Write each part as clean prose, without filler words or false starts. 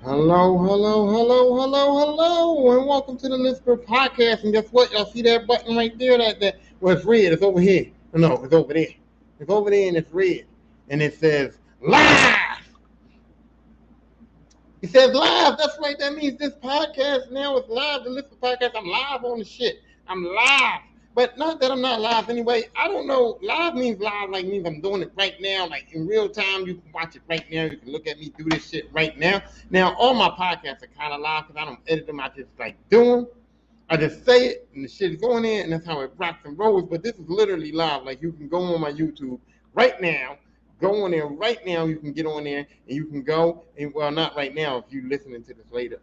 Hello, hello, hello, hello, hello, and welcome to the Lisper Podcast. And guess what? Y'all see that button right there? Well, it's red. It's over here. No, it's over there. It's over there, and it's red, and it says live. It says live. That's right. That means this podcast now is live. The Lisper Podcast. I'm live on the shit. I'm live. But not that I'm not live anyway. I don't know. Live means live, like means I'm doing it right now, like in real time. You can watch it right now. You can look at me do this shit right now. Now, all my podcasts are kind of live because I don't edit them. I just like do them. I just say it and the shit is going in, and that's how it rocks and rolls. But this is literally live. Like you can go on my YouTube right now. Go on there right now. You can get on there and you can go. And well, not right now if you're listening to this later.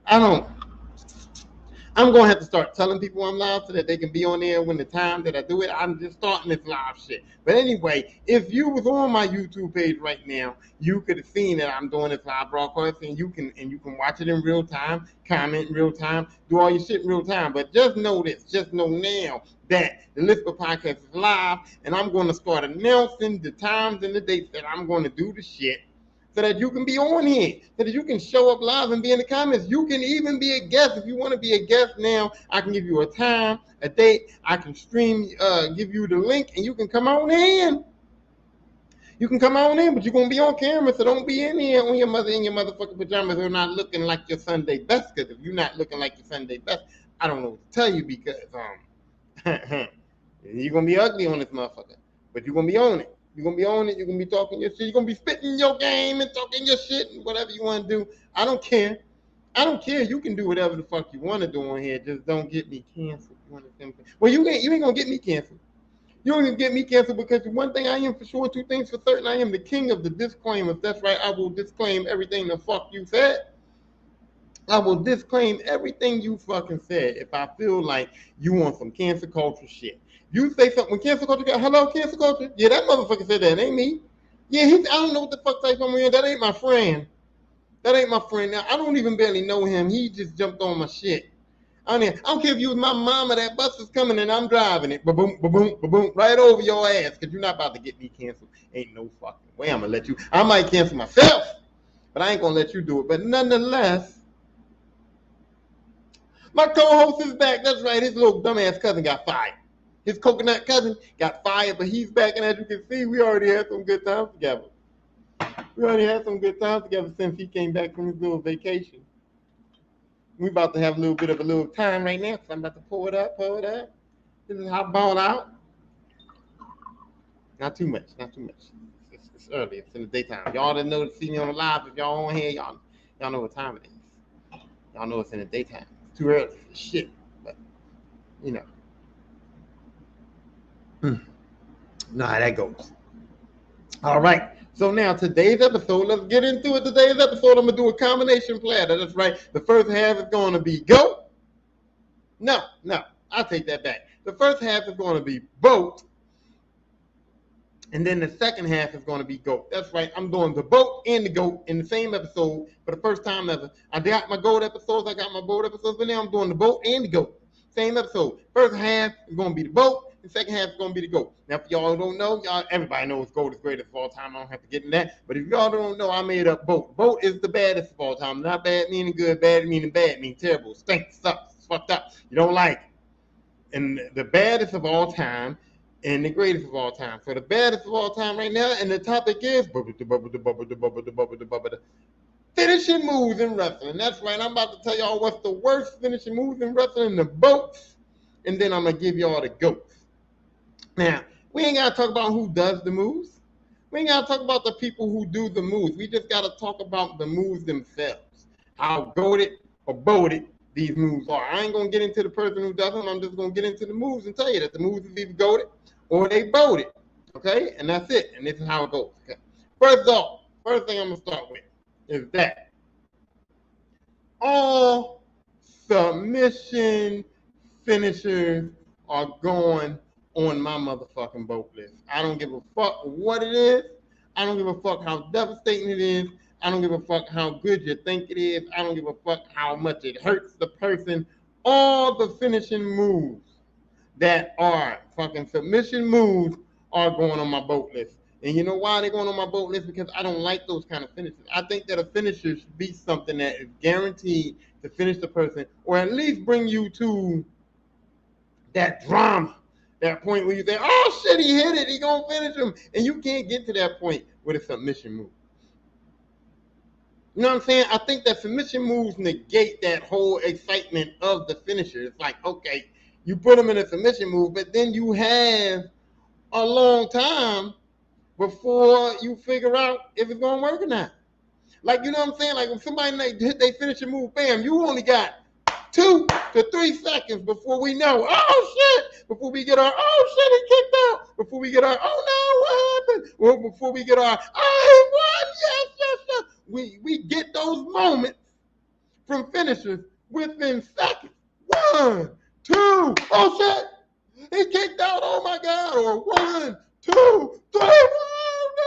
I'm gonna have to start telling people I'm live so that they can be on there when the time that I do it. I'm just starting this live shit. But anyway, if you was on my YouTube page right now, you could have seen that I'm doing this live broadcast, and you can watch it in real time, comment in real time, do all your shit in real time. But just know this, just know now that the Lisper Podcast is live, and I'm going to start announcing the times and the dates that I'm going to do the shit so that you can be on here, so that you can show up live and be in the comments. You can even be a guest. If you want to be a guest now, I can give you a time, a date. I can stream, give you the link, and you can come on in. You can come on in, but you're going to be on camera, so don't be in here on your mother in your motherfucking pajamas or not looking like your Sunday best, because if you're not looking like your Sunday best, I don't know what to tell you because you're going to be ugly on this motherfucker, but you're going to be on it. You're going to be on it. You're going to be talking your shit. You're going to be spitting your game and talking your shit and whatever you want to do. I don't care. I don't care. You can do whatever the fuck you want to do on here. Just don't get me canceled. Well, you ain't going to get me canceled. You ain't going to get me canceled because one thing I am for sure, two things for certain. I am the king of the disclaimers. That's right. I will disclaim everything the fuck you said. I will disclaim everything you fucking said if I feel like you want some cancer culture shit. You say something when cancer culture got hello cancer culture. Yeah, that motherfucker said that. It ain't me. Yeah, I don't know what the fuck type of man. That ain't my friend. That ain't my friend. Now I don't even barely know him. He just jumped on my shit. I don't care if you was my mama. That bus is coming and I'm driving it. Ba boom, ba boom, ba boom, right over your ass. Cause you're not about to get me canceled. Ain't no fucking way I'm gonna let you. I might cancel myself, but I ain't gonna let you do it. But nonetheless. My co-host is back. That's right. His little dumbass cousin got fired. His coconut cousin got fired, but he's back. And as you can see, we already had some good times together. We already had some good times together since he came back from his little vacation. We about to have a little bit of a little time right now. So I'm about to pull it up. This is how ball out. Not too much. It's early. It's in the daytime. Y'all didn't know to see me on the live. If y'all on here, y'all know what time it is. Y'all know it's in the daytime. It's too early for shit. But, you know. Know how that goes. All right. So now today's episode, let's get into it. Today's episode, I'm going to do a combination platter. That's right. The first half is going to be go. No, I'll take that back. The first half is going to be boat. And then the second half is going to be goat. That's right. I'm doing the boat and the goat in the same episode for the first time ever. I got my goat episodes. I got my boat episodes. But now I'm doing the boat and the goat. Same episode. First half is going to be the boat. The second half is going to be the GOAT. Now, if y'all don't know, everybody knows GOAT is greatest of all time. I don't have to get in that. But if y'all don't know, I made up BO.A.T. BO.A.T is the baddest of all time. Not bad meaning good, bad meaning bad, meaning terrible, stinks, sucks, fucked up. You don't like it. And the baddest of all time and the greatest of all time. So the baddest of all time right now, and the topic is finishing moves in wrestling. That's right. I'm about to tell y'all what's the worst finishing moves in wrestling, the BO.A.T s, and then I'm going to give y'all the GOATs. Now, we ain't got to talk about who does the moves. We ain't got to talk about the people who do the moves. We just got to talk about the moves themselves. How goated or boated these moves are. I ain't going to get into the person who does them. I'm just going to get into the moves and tell you that the moves is either goated or they boated. Okay? And that's it. And this is how it goes. Okay? First off, first thing I'm going to start with is that all submission finishers are going on my motherfucking boat list. I don't give a fuck what it is. I don't give a fuck how devastating it is. I don't give a fuck how good you think it is. I don't give a fuck how much it hurts the person. All the finishing moves that are fucking submission moves are going on my boat list. And you know why they're going on my boat list? Because I don't like those kind of finishes. I think that a finisher should be something that is guaranteed to finish the person, or at least bring you to that drama, that point where you think, oh shit, he hit it, he gonna finish him, and you can't get to that point with a submission move. You know what I'm saying? I think that submission moves negate that whole excitement of the finisher. It's like, okay, you put him in a submission move, but then you have a long time before you figure out if it's gonna work or not. Like, you know what I'm saying? Like when somebody they finish a move, bam, you only got 2 to 3 seconds before we know, oh shit, before we get our, oh shit, he kicked out, before we get our, oh no, what happened? Well, before we get our, oh, he won, yes, yes, yes. We get those moments from finishers within seconds. 1, 2, oh shit, he kicked out, oh my God, or 1, 2, 3, oh, no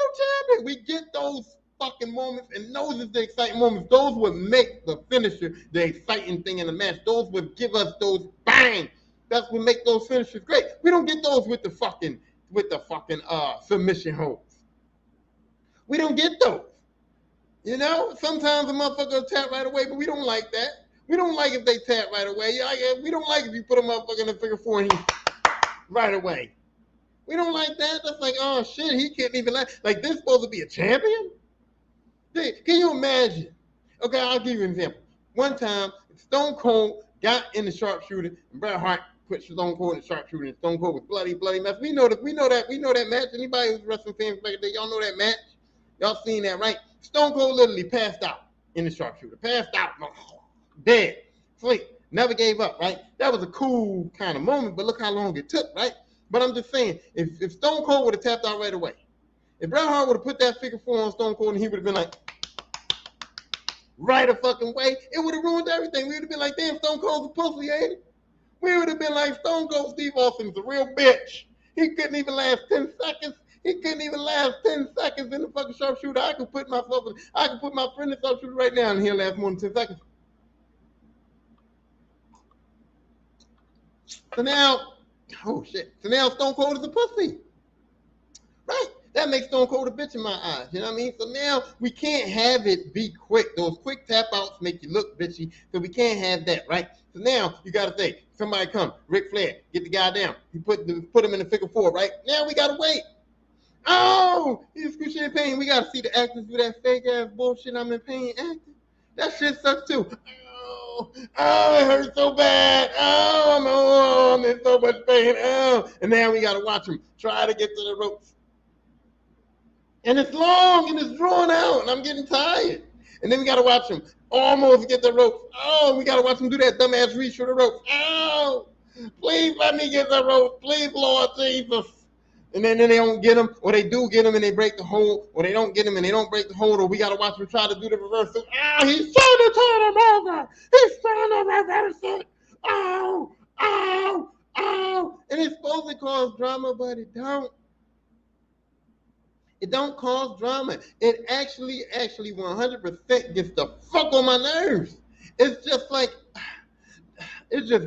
champion. We get those fucking moments, and those is the exciting moments. Those would make the finisher the exciting thing in the match. Those would give us those bang. That's what make those finishers great. We don't get those with the fucking submission holds. We don't get those. You know, sometimes a motherfucker will tap right away, but we don't like that. We don't like if they tap right away. We don't like if you put a motherfucker in the figure 4 and he right away. We don't like that. That's like, oh shit, he can't even like this supposed to be a champion? Can you imagine? Okay, I'll give you an example. One time, Stone Cold got in the sharpshooter, and Bret Hart put Stone Cold in the sharpshooter, and Stone Cold was bloody mess. We know that match. Anybody who's wrestling fans back in the day, y'all know that match. Y'all seen that, right? Stone Cold literally passed out in the sharpshooter. Passed out, dead, sleep, never gave up, right? That was a cool kind of moment, but look how long it took, right? But I'm just saying, if Stone Cold would have tapped out right away, if Bret Hart would have put that figure 4 on Stone Cold and he would have been like, right a fucking way, it would have ruined everything. We would have been like, damn, Stone Cold's a pussy, ain't it? We would have been like, Stone Cold Steve Austin's a real bitch. He couldn't even last 10 seconds. He couldn't even last 10 seconds in the fucking sharpshooter. I could put my friend in the sharpshooter right now and he'll last more than 10 seconds. So now, oh shit. So now Stone Cold is a pussy. Right? That makes Stone Cold a bitch in my eyes. You know what I mean? So now we can't have it be quick. Those quick tap outs make you look bitchy. So we can't have that, right? So now you got to say, somebody come, Ric Flair, get the guy down. He put him in the figure 4, right? Now we got to wait. Oh, he's excruciating pain. We got to see the actors do that fake ass bullshit. I'm in pain acting. That shit sucks too. Oh, it hurts so bad. Oh, I'm in so much pain. Oh, and now we got to watch him try to get to the ropes. And it's long and it's drawn out, and I'm getting tired. And then we got to watch him almost get the ropes. Oh, we got to watch him do that dumbass reach for the ropes. Oh, please let me get the ropes. Please, Lord Jesus. And then they don't get him, or they do get him and they break the hold, or they don't get him and they don't break the hold, or we got to watch him try to do the reversal. Oh, he's trying to turn him over. He's trying to reverse it. Oh. And it's supposed to cause drama, but it don't. It don't cause drama. It actually 100% gets the fuck on my nerves. It just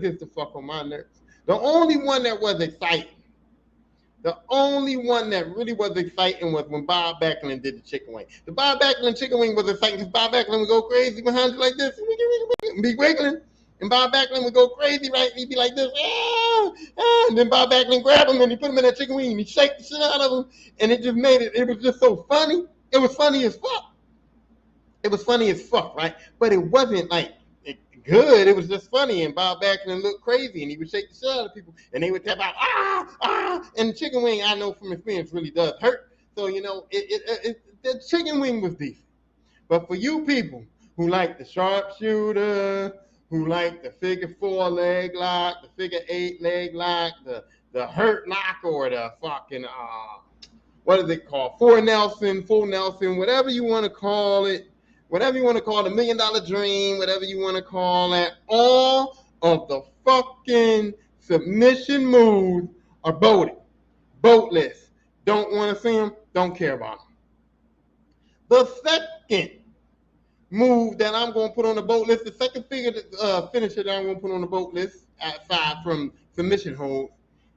gets the fuck on my nerves. The only one that was exciting, the only one that really was exciting was when Bob Backlund did the chicken wing. The Bob Backlund chicken wing was exciting because Bob Backlund would go crazy behind you like this, and be wiggling. And Bob Backlund would go crazy, right? He'd be like this, and then Bob Backlund grabbed him and he put him in that chicken wing and he shake the shit out of him, and it just made it was just so funny. It was funny as fuck. It was funny as fuck, right? But it wasn't like good. It was just funny, and Bob Backlund looked crazy, and he would shake the shit out of people, and they would tap out, and the chicken wing, I know from experience, really does hurt. So, you know, the chicken wing was decent. But for you people who like the sharpshooter, who like the figure 4 leg lock, the figure 8 leg lock, the hurt lock, or the fucking, what is it called? Full Nelson, whatever you want to call it. Whatever you want to call it, $1 million dream, whatever you want to call it, all of the fucking submission moves are voted. Voteless. Don't want to see them, don't care about them. The second move that I'm going to put on the vote list, the second finisher that I'm going to put on the vote list, aside from submission holds,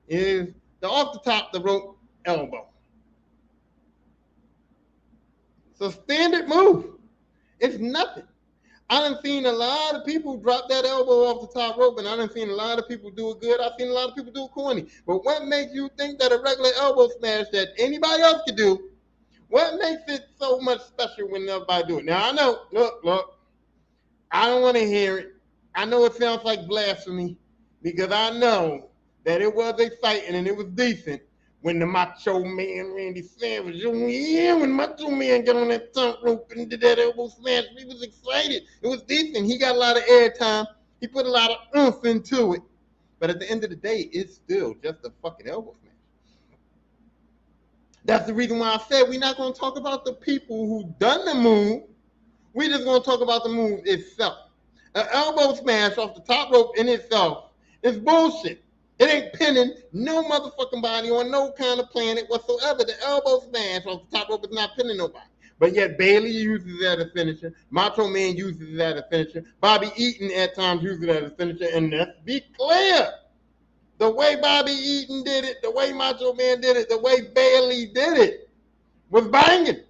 is the off the top the rope elbow. It's a standard move. It's nothing. I done seen a lot of people drop that elbow off the top rope, and I done seen a lot of people do it good. I've seen a lot of people do it corny. But what makes you think that a regular elbow smash that anybody else could do, what makes it so much special when everybody do it? Now, I know, look, I don't want to hear it. I know it sounds like blasphemy because I know that it was exciting and it was decent when the Macho Man Randy Savage, when Macho Man got on that top rope and did that elbow smash, he was excited. It was decent. He got a lot of airtime. He put a lot of oomph into it. But at the end of the day, it's still just a fucking elbow smash. That's the reason why I said we're not going to talk about the people who done the move. We're just going to talk about the move itself. An elbow smash off the top rope in itself is bullshit. It ain't pinning no motherfucking body on no kind of planet whatsoever. The elbow smash off the top rope is not pinning nobody. But yet Bailey uses it as a finisher. Macho Man uses it as a finisher. Bobby Eaton at times uses it as a finisher. And let's be clear. The way Bobby Eaton did it, the way Macho Man did it, the way Bailey did it was banging.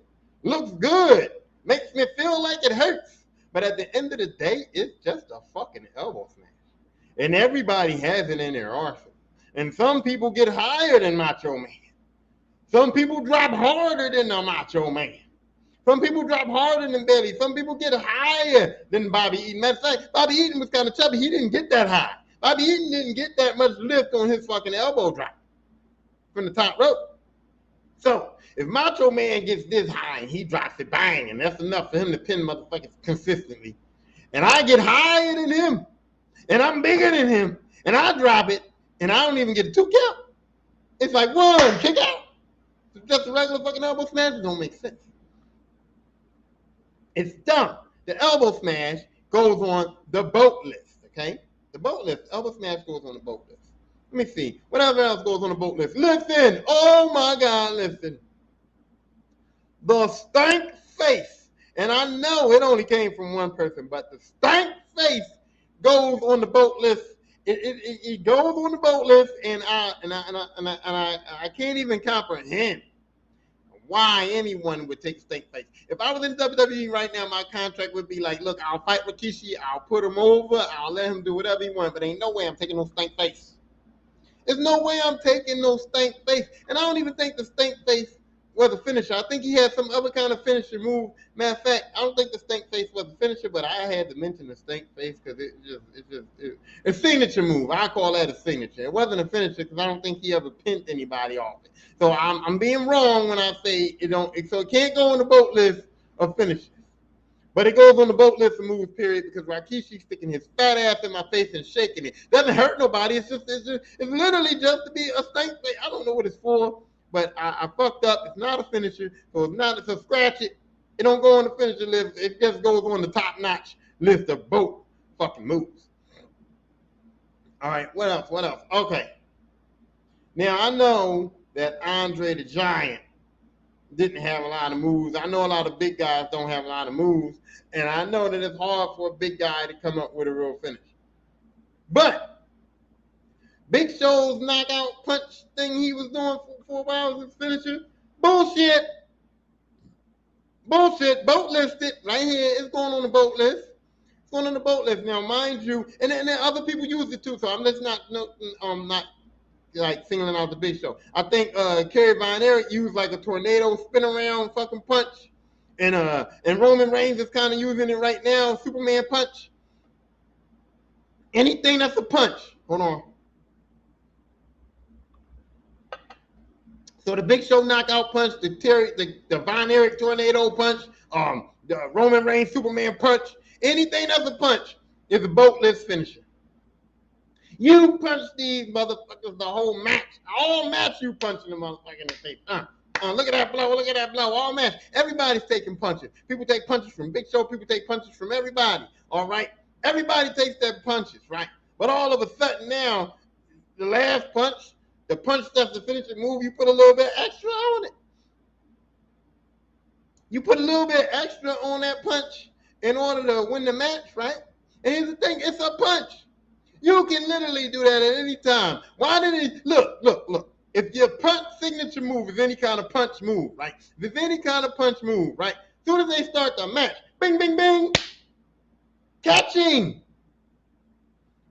Looks good. Makes me feel like it hurts. But at the end of the day, it's just a fucking elbow smash. And everybody has it in their arsenal. And some people get higher than Macho Man. Some people drop harder than the Macho Man. Some people drop harder than Bailey. Some people get higher than Bobby Eaton. Matter of fact, Bobby Eaton was kind of chubby. He didn't get that high. Bobby Eaton didn't get that much lift on his fucking elbow drop from the top rope. So if Macho Man gets this high and he drops it, bang, and that's enough for him to pin motherfuckers consistently, and I get higher than him, and I'm bigger than him, and I drop it, and I don't even get a 2 count. It's like 1, kick out. It's just a regular fucking elbow smash. It don't make sense. It's dumb. The elbow smash goes on the boat list, okay? The boat list. Elbow smash goes on the boat list. Let me see. Whatever else goes on the boat list. Listen. Oh, my God, listen. The stank face. And I know it only came from one person, but the stank face goes on the boat list. It goes on the boat list, and I can't even comprehend why anyone would take stank face. If I was in WWE right now, my contract would be like, look, I'll fight Rikishi, I'll put him over, I'll let him do whatever he wants, but ain't no way I'm taking no stank face. There's no way I'm taking no stank face. And I don't even think the stank face was a finisher. I think he had some other kind of finisher move. Matter of fact, I don't think the stank face was a finisher, but I had to mention the stank face because it's a signature move. I call that a signature. It wasn't a finisher because I don't think he ever pinned anybody off it. So I'm being wrong when I say it don't. So it can't go on the boat list of finishers. But it goes on the boat list of moves, period, because Rikishi's sticking his fat ass in my face and shaking it. Doesn't hurt nobody. It's literally just to be a stank face. I don't know what it's for, but I fucked up. It's not a finisher, so it's not. So scratch it. It don't go on the finisher list. It just goes on the top notch list of boat fucking moves. All right, what else? What else? Okay. Now I know that Andre the Giant didn't have a lot of moves. I know a lot of big guys don't have a lot of moves, and I know that it's hard for a big guy to come up with a real finish. But Big Show's knockout punch thing he was doing for a while was his finisher. Bullshit. Bullshit. Boat listed right here. It's going on the boat list. It's going on the boat list. Now, mind you, and then other people use it too, so I'm just not like singling out the Big Show. I think Kerry Von Erich used like a tornado spin around fucking punch, and Roman Reigns is kind of using it right now. Superman punch. Anything that's a punch. Hold on. So the Big Show knockout punch, the Von Erich tornado punch, the Roman Reigns Superman punch. Anything that's a punch is a boat list finisher. You punch these motherfuckers the whole match. All match you punching the motherfucker in the face. Look at that blow. Look at that blow. All match. Everybody's taking punches. People take punches from Big Show. People take punches from everybody. All right? Everybody takes their punches, right? But all of a sudden now, the last punch, the punch that's the finishing move, you put a little bit extra on it. You put a little bit extra on that punch in order to win the match, right? And here's the thing. It's a punch. You can literally do that at any time. Why did he look? If your punch signature move is any kind of punch move, right? If it's any kind of punch move, right? Soon as they start the match, bing, bing, bing, catching.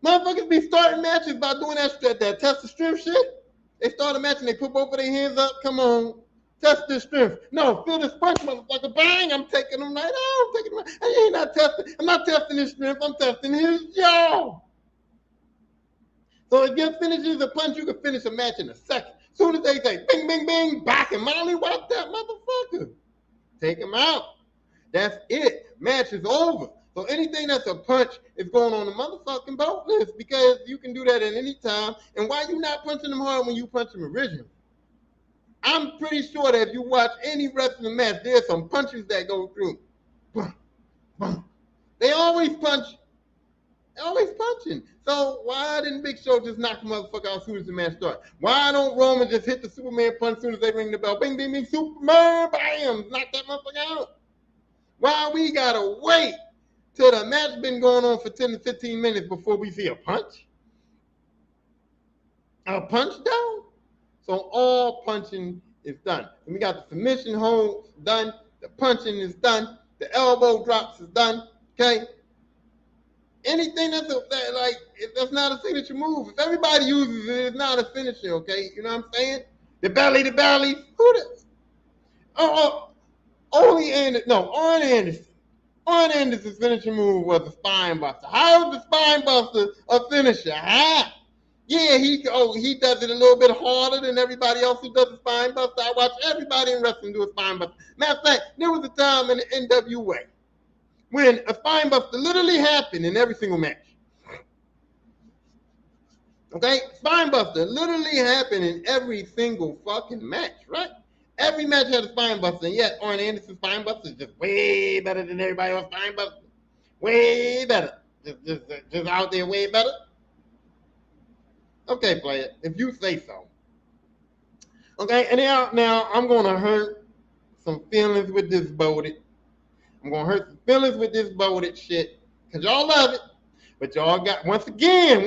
Motherfuckers be starting matches by doing that test of strength shit. They start a match and they put both of their hands up. Come on. Test this strength. No, feel this punch, motherfucker. Bang! I'm taking him right out. I'm taking him right. I ain't not testing. I'm not testing his strength. I'm testing his jaw. So if you finishes a punch, you can finish a match in a second. Soon as they say bing, bing, bing, back and Molly, watch that motherfucker. Take him out. That's it. Match is over. So anything that's a punch is going on the motherfucking boat list because you can do that at any time. And why you not punching them hard when you punch them originally? I'm pretty sure that if you watch any wrestling match, there's some punches that go through. Boom, boom. They always punch. They're always punching. So why didn't Big Show just knock the motherfucker out as soon as the match starts? Why don't Roman just hit the Superman punch as soon as they ring the bell? Bing, bing, bing, Superman, bam, knock that motherfucker out. Why we gotta wait till the match been going on for 10 to 15 minutes before we see a punch? A punch down? So all punching is done. And we got the submission holds done. The punching is done. The elbow drops is done. Okay? Anything that's that's not a signature move. If everybody uses it, it's not a finisher, okay? You know what I'm saying? The belly, who this? Only Anderson. No, Arn Anderson. Arn Anderson's finishing move was a spine buster. How is the spine buster a finisher? Huh? Yeah, he does it a little bit harder than everybody else who does a spine buster. I watch everybody in wrestling do a spine buster. Matter of fact, there was a time in the NWA when a spine buster literally happened in every single match. Okay? Spine buster literally happened in every single fucking match, right? Every match had a spine buster, and yet Arn Anderson's spine buster is just way better than everybody else's spine buster. Way better. Just out there way better. Okay, player, if you say so. Okay, and now I'm going to hurt some feelings with this B.O.A.T. I'm going to hurt some feelings with this B.O.A.T. shit, because y'all love it. But y'all got, once again,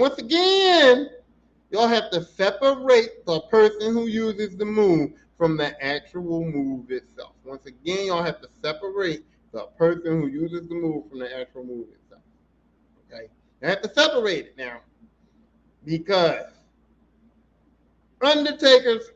y'all have to separate the person who uses the move from the actual move itself. Once again, y'all have to separate the person who uses the move from the actual move itself. Okay? You have to separate it now. Because Undertaker's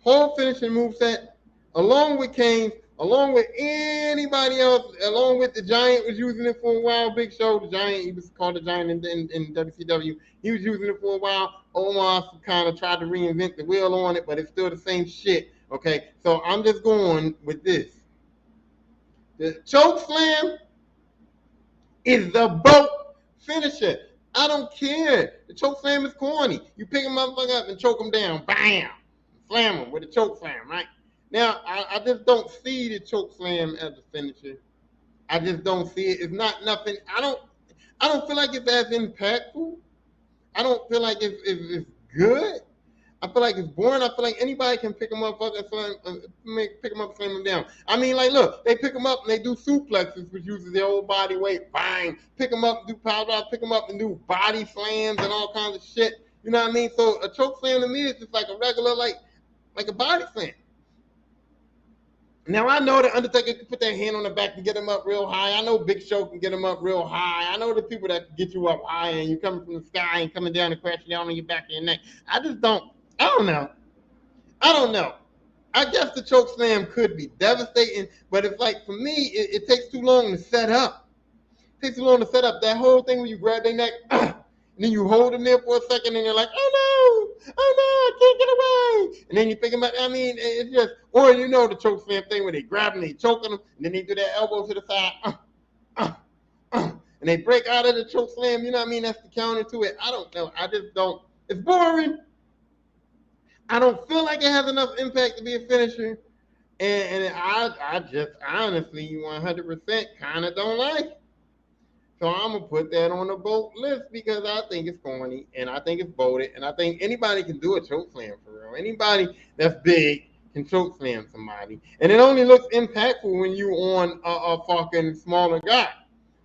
whole finishing moveset, along with Kane's, along with anybody else, along with the Giant was using it for a while. Big Show, the Giant, he was called the Giant in WCW. He was using it for a while. Omos kind of tried to reinvent the wheel on it, but it's still the same shit. Okay, so I'm just going with this. The choke slam is the BO.A.T. finisher. I don't care. The choke slam is corny. You pick a motherfucker up and choke him down. Bam! Slam him with a choke slam, right? Now, I just don't see the choke slam as a finisher. I just don't see it. It's not nothing. I don't feel like it's as impactful. I don't feel like it's good. I feel like it's boring. I feel like anybody can pick them up, pick them up, slam them down. I mean, like, look, they pick them up and they do suplexes, which uses their whole body weight. Bang! Pick them up, do power drive. Pick them up and do body slams and all kinds of shit. You know what I mean? So a choke slam to me is just like a regular, like a body slam. Now, I know the Undertaker can put their hand on the back and get him up real high. I know Big Show can get him up real high. I know the people that can get you up high and you coming from the sky and coming down and crashing down on your back and your neck. I don't know. I guess the choke slam could be devastating, but it's like, for me, it takes too long to set up. It takes too long to set up. That whole thing where you grab their neck, and then you hold them there for a second, and you're like, oh no, I can't get away. And then you pick them up. I mean, it's just, or you know the choke slam thing where they grab them, they choking them, and then they do their elbow to the side, and they break out of the choke slam. You know what I mean? That's the counter to it. I don't know. I just don't. It's boring. I don't feel like it has enough impact to be a finisher. And I just honestly 100% kind of don't like it. So I'm going to put that on the B.O.A.T. list because I think it's corny and I think it's B.O.A.T. and I think anybody can do a choke slam for real. Anybody that's big can choke slam somebody. And it only looks impactful when you on a fucking smaller guy.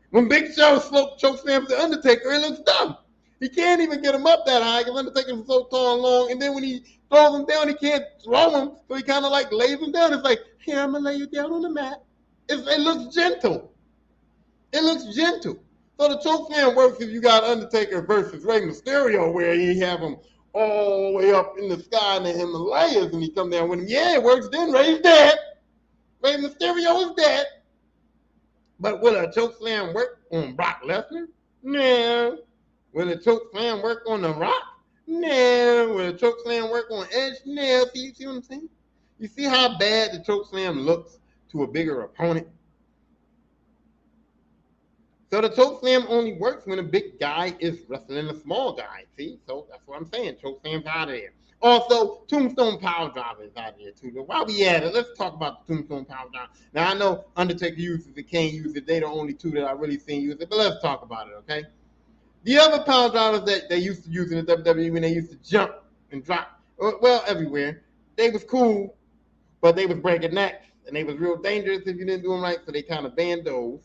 When Big Show choke slams the Undertaker, it looks dumb. He can't even get him up that high because Undertaker's so tall and long. And then when he throws him down, he can't throw him. So he kind of like lays him down. It's like, here, I'm going to lay you down on the mat. It looks gentle. It looks gentle. So the chokeslam works if you got Undertaker versus Rey Mysterio, where he have him all the way up in the sky in the Himalayas, and he come down with him. Yeah, it works then. Rey's dead. Rey Mysterio is dead. But will a chokeslam work on Brock Lesnar? No. Will a chokeslam work on The Rock? No. Will a chokeslam work on Edge? No. See what I'm saying? You see how bad the chokeslam looks to a bigger opponent? So the chokeslam only works when a big guy is wrestling a small guy. See? So that's what I'm saying. Chokeslam's out of there. Also, Tombstone Power Driver is out of there too. But while we at it, let's talk about the Tombstone Power Driver. Now I know Undertaker uses it, Kane uses it. They're the only two that I really seen use it. But let's talk about it, okay? The other power drivers that they used to use in the WWE when they used to jump and drop, well, everywhere, they was cool, but they was breaking necks, and they was real dangerous if you didn't do them right, so they kind of banned those.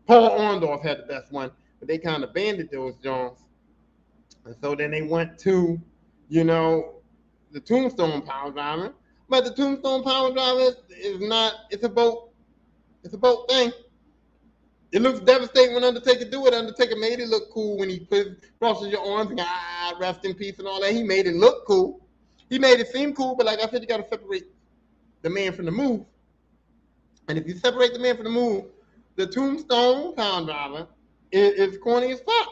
Paul Orndorff had the best one, but they kind of banned those Jones. And so then they went to, the Tombstone Power Driver. But the Tombstone Power Driver is not, it's a boat thing. It looks devastating when Undertaker do it. Undertaker made it look cool when he crosses your arms and rest in peace and all that. He made it look cool. He made it seem cool, but like I said, you got to separate the man from the move. And if you separate the man from the move, the Tombstone Power Driver is corny as fuck.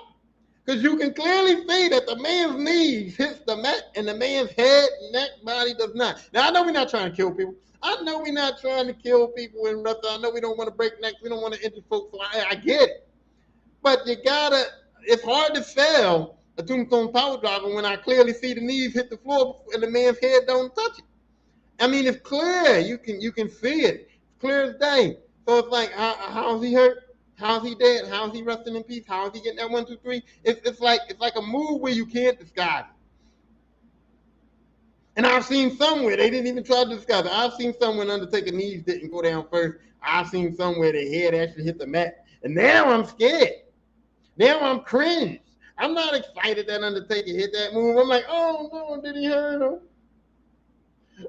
Because you can clearly see that the man's knees hits the mat and the man's head, neck, body does not. Now, I know we're not trying to kill people. I know we're not trying to kill people in wrestling. I know we don't want to break necks. We don't want to injure folks. So I get it. But it's hard to sell a Tombstone Power Driver when I clearly see the knees hit the floor and the man's head don't touch it. I mean, it's clear. You can see it. It's clear as day. So it's like, how's he hurt? How's he dead? How's he resting in peace? How is he getting that 1, 2, 3? It's like a move where you can't disguise it. And I've seen somewhere they didn't even try to disguise it. I've seen somewhere Undertaker knees didn't go down first. I've seen somewhere the head actually hit the mat. And now I'm scared. Now I'm cringed. I'm not excited that Undertaker hit that move. I'm like, oh no, did he hurt him?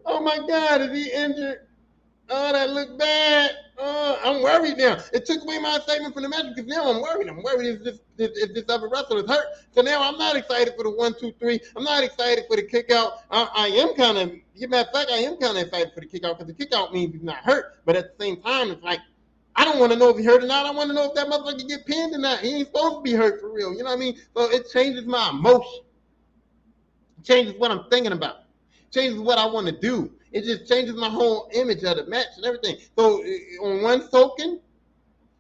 Oh my God, is he injured? Oh, that looked bad. Oh, I'm worried now. It took away my excitement from the match because now I'm worried. I'm worried if this other wrestler is hurt. So now I'm not excited for the 1, 2, 3. I'm not excited for the kick out. I am kind of, matter of fact, I am kind of excited for the kick out because the kick out means he's not hurt. But at the same time, it's like, I don't want to know if he hurt or not. I want to know if that motherfucker get pinned or not. He ain't supposed to be hurt for real. You know what I mean? So it changes my emotion. It changes what I'm thinking about. It changes what I want to do. It just changes my whole image of the match and everything. So on one token,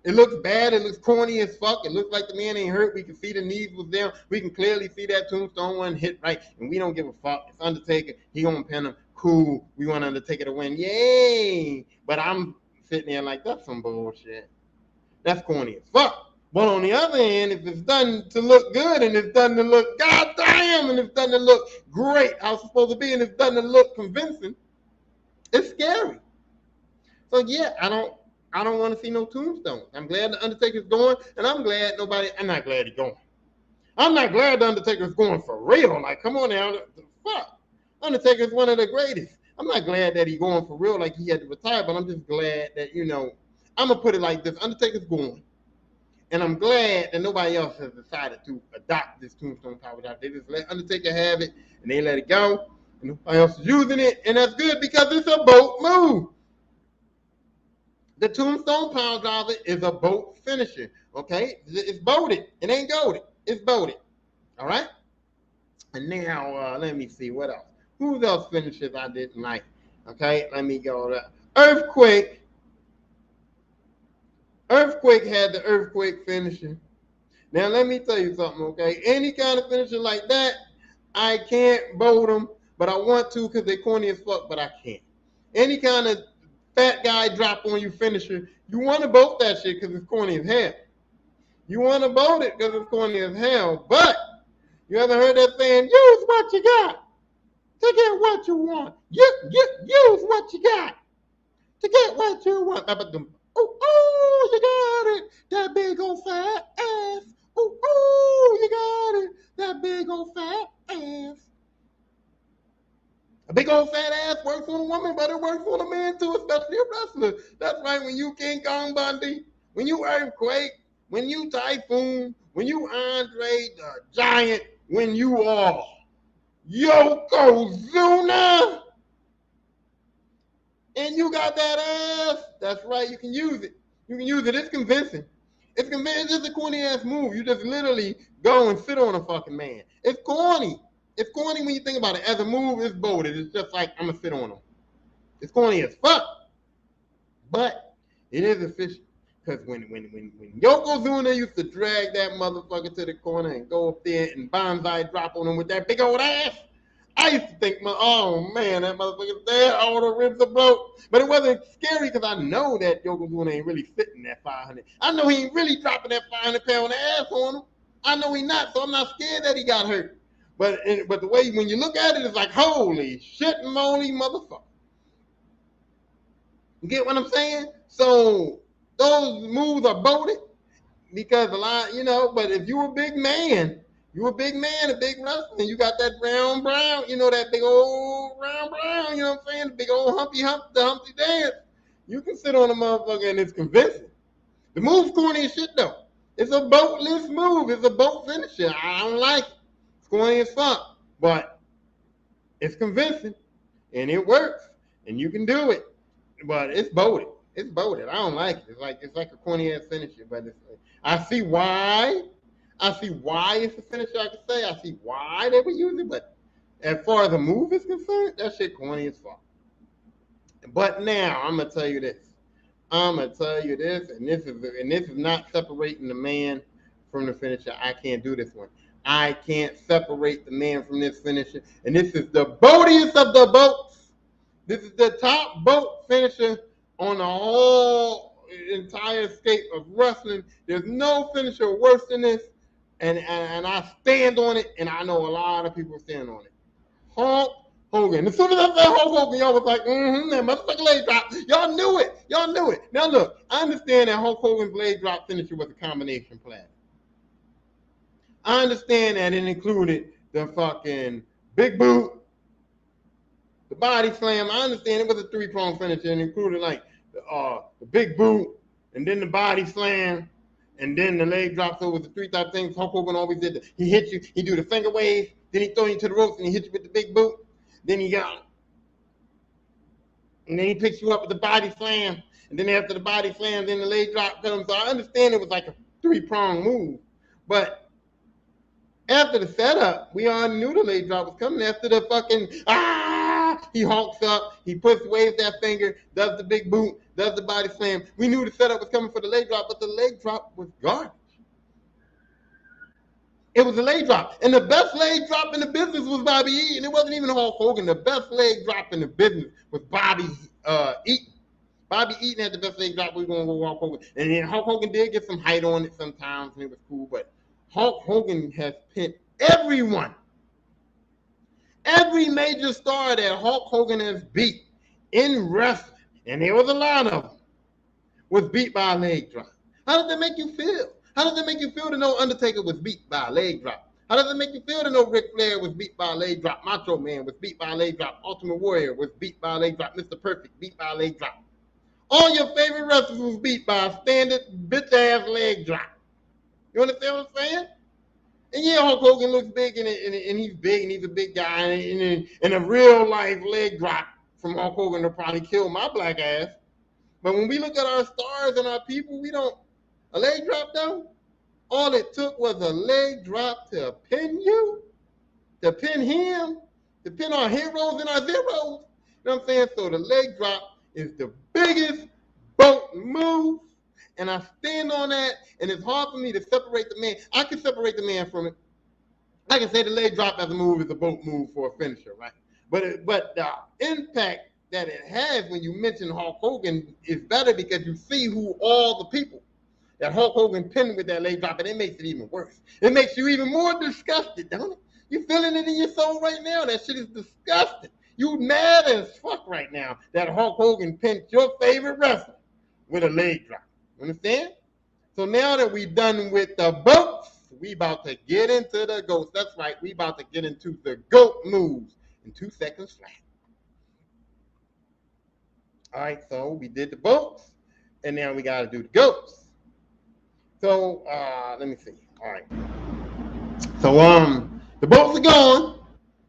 it looks bad. It looks corny as fuck. It looks like the man ain't hurt. We can see the knees was down. We can clearly see that Tombstone one hit right. And we don't give a fuck. It's Undertaker. He gonna pin him. Cool. We want Undertaker to win. Yay. But I'm sitting there like, that's some bullshit. That's corny as fuck. But on the other hand, if it's done to look good and it's done to look goddamn and it's done to look great, how it's supposed to be, and it's done to look convincing, it's scary. So yeah, I don't want to see no tombstones. I'm glad the Undertaker's going, and I'm not glad he's going. I'm not glad the Undertaker's going for real. Like, come on now, fuck. Undertaker's one of the greatest. I'm not glad that he's going for real like he had to retire, but I'm just glad that, I'm going to put it like this. Undertaker's going. And I'm glad that nobody else has decided to adopt this Tombstone Power Drive. They just let Undertaker have it, and they let it go. And nobody else is using it, and that's good because it's a boat move. The Tombstone Power Driver is a boat finisher, okay? It's boated. It ain't goated. It's boated, all right? And now, let me see, what else? Who else finishes I didn't like? Okay, let me go to Earthquake. Earthquake had the Earthquake finisher. Now, let me tell you something, okay? Any kind of finisher like that, I can't boat them, but I want to because they're corny as fuck, but I can't. Any kind of fat guy drop on you finisher, you want to boat that shit because it's corny as hell. You want to boat it because it's corny as hell, but you ever heard that saying, use what you got to get what you want. Use what you got to get what you want. Oh, you got it, that big old fat ass. Oh, you got it, that big old fat ass. big old fat ass works on a woman, but it works on a man too, especially a wrestler. That's right. When you King Kong Bundy, when you Earthquake, when you Typhoon, when you Andre the Giant, when you are Yokozuna, and you got that ass, that's right. You can use it. You can use it. It's convincing. It's convincing. It's just a corny ass move. You just literally go and sit on a fucking man. It's corny. It's corny when you think about it. As a move, it's bolded. It's just like, I'm going to sit on him. It's corny as fuck. But it is efficient. Because when Yokozuna used to drag that motherfucker to the corner and go up there and bonsai drop on him with that big old ass, I used to think, oh man, that motherfucker's there, all the ribs are broke. But it wasn't scary because I know that Yokozuna ain't really sitting that 500. I know he ain't really dropping that 500-pound ass on him. I know he not, so I'm not scared that he got hurt. But the way, when you look at it, it's like, holy shit moly motherfucker. You get what I'm saying? So those moves are bolted because a lot, but if you're a big man, a big wrestler, and you got that round brown, that big old round brown, you know what I'm saying? The big old the Humpty dance. You can sit on a motherfucker and it's convincing. The move's corny as shit though. It's a boatless move. It's a boat finisher. I don't like it. It's corny as fuck. But it's convincing. And it works. And you can do it. But it's boated. It's boated. I don't like it. It's like a corny ass finisher. But I see why. It's a finisher, I can say. I see why they would use it. But as far as the move is concerned, that shit corny as fuck. But now I'm gonna tell you this. And this is not separating the man from the finisher. I can't do this one. I can't separate the man from this finisher. And this is the boatiest of the boats. This is the top boat finisher on the whole entire scape of wrestling. There's no finisher worse than this. And I stand on it, and I know a lot of people stand on it. Hulk Hogan. As soon as I said Hulk Hogan, y'all was like, that motherfucking leg drop. Y'all knew it. Now look, I understand that Hulk Hogan's leg drop finisher was a combination plan. I understand that it included the fucking big boot, the body slam. I understand it was a 3-prong finisher and included like the big boot and then the body slam and then the leg drop. So it was the 3 type things Hulk Hogan always did. He hit you, he do the finger wave, then he throw you to the ropes and he hit you with the big boot. Then he picks you up with the body slam. And then after the body slam, then the leg drop comes. So I understand it was like a 3-prong move. But after the setup, we all knew the leg drop was coming. After the fucking, he hulks up, he waves that finger, does the big boot, does the body slam. We knew the setup was coming for the leg drop, but the leg drop was garbage. It was a leg drop. And the best leg drop in the business was Bobby Eaton. It wasn't even Hulk Hogan. The best leg drop in the business was Bobby Eaton. Bobby Eaton had the best leg drop. We were going to go Hulk Hogan. And then Hulk Hogan did get some height on it sometimes, and it was cool. But Hulk Hogan has pinned everyone. Every major star that Hulk Hogan has beat in wrestling, and there was a lot of them, was beat by a leg drop. How does that make you feel? How does it make you feel to know Undertaker was beat by a leg drop? How does it make you feel to know Ric Flair was beat by a leg drop? Macho Man was beat by a leg drop. Ultimate Warrior was beat by a leg drop. Mr. Perfect beat by a leg drop. All your favorite wrestlers was beat by a standard bitch-ass leg drop. You understand what I'm saying? And yeah, Hulk Hogan looks big, and he's big, and he's a big guy, and a real-life leg drop from Hulk Hogan will probably kill my black ass. But when we look at our stars and our people, we don't. A leg drop, though? All it took was a leg drop to pin you, to pin him, to pin our heroes and our zeros. You know what I'm saying? So the leg drop is the biggest boat move, and I stand on that, and it's hard for me to separate the man. I can separate the man from it. I can say the leg drop as a move is a boat move for a finisher, right? But the impact that it has when you mention Hulk Hogan is better because you see who all the people that Hulk Hogan pinned with that leg drop, and it makes it even worse. It makes you even more disgusted, don't it? You feeling it in your soul right now? That shit is disgusting. You mad as fuck right now that Hulk Hogan pinned your favorite wrestler with a leg drop. Understand? So now that we done with the boats, we about to get into the goats. That's right. We about to get into the goat moves in 2 seconds flat. All right, so we did the boats, and now we got to do the goats. So let me see. All right. So the boats are gone,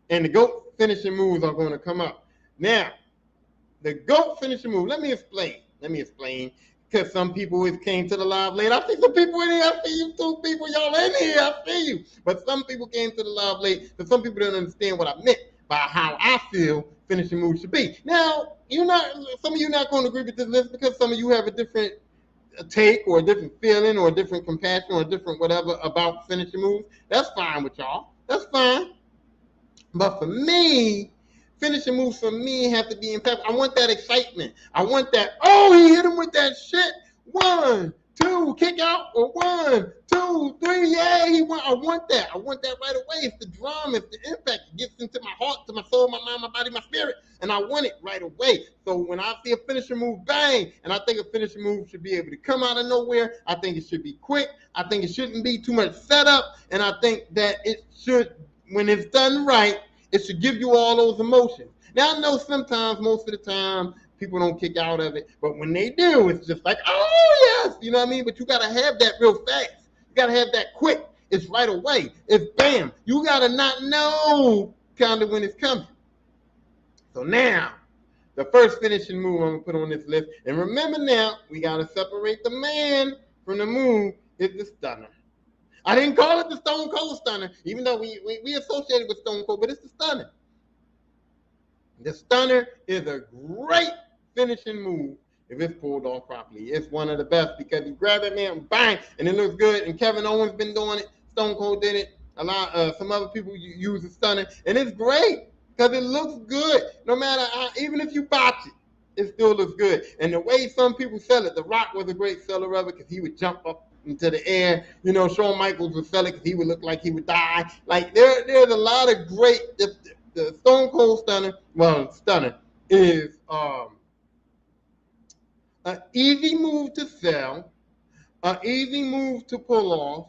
and the goat finishing moves are going to come up. Now, the GOAT finishing move. Let me explain. Because some people came to the live late. I see some people in here. I see you two people. Y'all in here. I see you. But some people came to the live late. So some people don't understand what I meant by how I feel finishing move should be. Now, some of you not going to agree with this list because some of you have a different take or a different feeling or a different compassion or a different whatever about finishing moves. That's fine with y'all. That's fine. But for me, finishing moves for me have to be impactful. I want that excitement. I want that, oh, he hit him with that shit. 1, 2, kick out, or 1, 2, 3, yeah, he won. I want that. I want that right away. It's the drama, it's the impact. It gets into my heart, to my soul, my mind, my body, my spirit, and I want it right away. So when I see a finishing move, bang, and I think a finishing move should be able to come out of nowhere. I think it should be quick. I think it shouldn't be too much setup, and I think that it should, when it's done right, it should give you all those emotions. Now, I know sometimes, most of the time, people don't kick out of it, but when they do, it's just like, oh, yes, you know what I mean? But you got to have that real fast. You got to have that quick. It's right away. It's bam. You got to not know kind of when it's coming. So now, the first finishing move I'm going to put on this list, and remember now, we got to separate the man from the move, is the stunner. I didn't call it the Stone Cold Stunner, even though we associate it with Stone Cold, but it's the stunner. The stunner is a great finishing move if it's pulled off properly. It's one of the best because you grab that man, bang, and it looks good. And Kevin Owens been doing it. Stone Cold did it. A lot. Some other people use the stunner, and it's great because it looks good. No matter how, even if you botch it still looks good. And the way some people sell it, The Rock was a great seller of it because he would jump up into the air. You know, Shawn Michaels would sell it because he would look like he would die. Like there's a lot of great. The Stone Cold Stunner, stunner is an easy move to sell, an easy move to pull off,